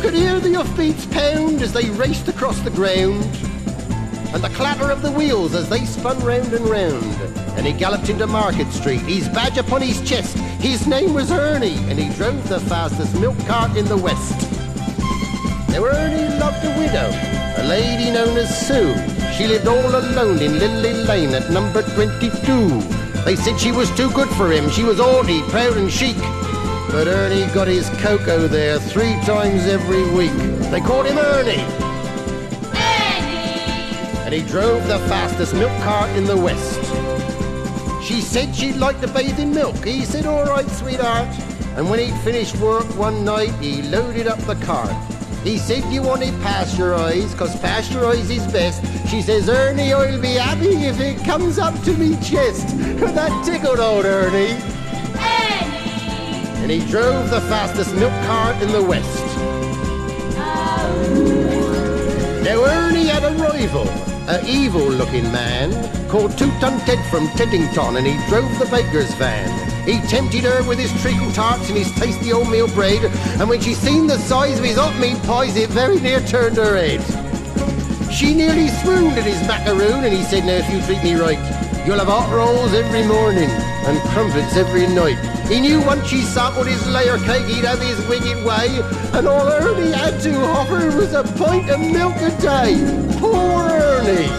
could hear the hoofbeats pound as they raced across the ground, and the clatter of the wheels as they spun round and round. And he galloped into Market Street, his badge upon his chest. His name was Ernie, and he drove the fastest milk cart in the West. Now Ernie loved a widow, a lady known as Sue. She lived all alone in Lily Lane at number 22. They said she was too good for him, she was haughty, proud and chic. But Ernie got his cocoa there 3 times every week. They called him Ernie. And he drove the fastest milk cart in the West. She said she'd like to bathe in milk. He said, all right, sweetheart. And when he'd finished work one night, he loaded up the cart. He said, you want it pasteurised, 'cause pasteurised is best. She says, Ernie, I'll be happy if it comes up to me chest. That tickled old Ernie. And he drove the fastest milk cart in the West. Now Ernie had a rival, an evil-looking man called Two-Ton Ted from Teddington, and he drove the baker's van. He tempted her with his treacle tarts and his tasty oatmeal bread, and when she seen the size of his hot meat pies, it very near turned her head. She nearly swooned at his macaroon, and he said, now if you treat me right, you'll have hot rolls every morning and crumpets every night. He knew once she sampled his layer cake, he'd have his wicked way, and all Ernie had to offer was a pint of milk a day. Poor Ernie!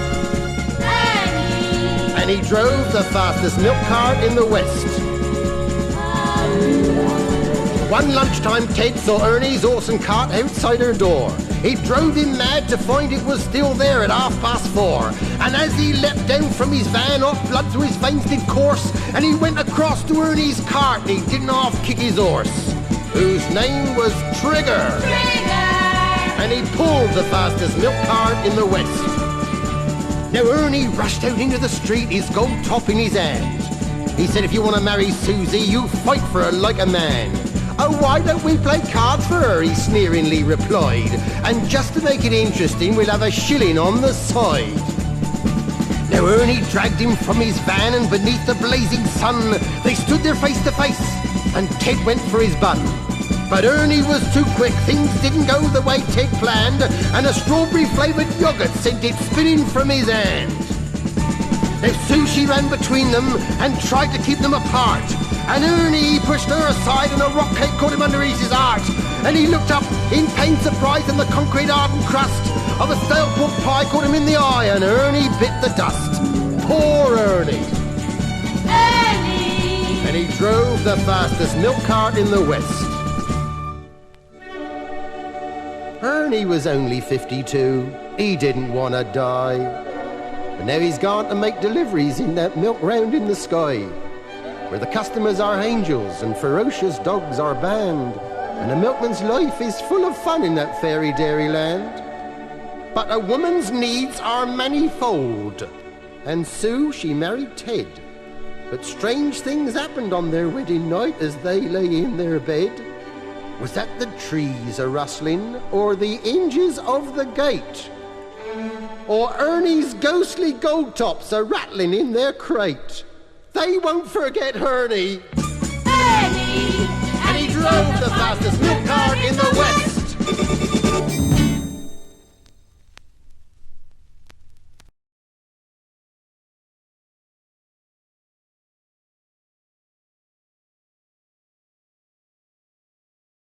And he drove the fastest milk cart in the West. One lunchtime, Ted saw Ernie's horse and cart outside her door. He drove him mad to find it was still there at 4:30. And as he leapt down from his van, hot blood through his veins did course, and he went across to Ernie's cart, and he didn't half kick his horse, whose name was Trigger. And he pulled the fastest milk cart in the West. Now Ernie rushed out into the street, his gold top in his hand. He said, if you want to marry Susie, you fight for her like a man. Oh, why don't we play cards for her, he sneeringly replied. And just to make it interesting, we'll have a shilling on the side. Now Ernie dragged him from his van, and beneath the blazing sun, they stood there face to face, and Ted went for his bun. But Ernie was too quick, things didn't go the way Ted planned, and a strawberry-flavoured yoghurt sent it spinning from his hand. Now Susie ran between them and tried to keep them apart, and Ernie pushed her aside, and a rock cake caught him under his heart. And he looked up in pained surprise, and the concrete hardened crust of a stale pork pie caught him in the eye, and Ernie bit the dust. Poor Ernie! And he drove the fastest milk cart in the West. Ernie was only 52. He didn't want to die. But now he's gone to make deliveries in that milk round in the sky, where the customers are angels and ferocious dogs are banned, and a milkman's life is full of fun in that fairy dairy land. But a woman's needs are manifold, and Sue, she married Ted. But strange things happened on their wedding night as they lay in their bed. Was that the trees a-rustling, or the hinges of the gate? Or Ernie's ghostly gold tops a-rattling in their crate? They won't forget Ernie. And he drove the fastest milk cart in the West.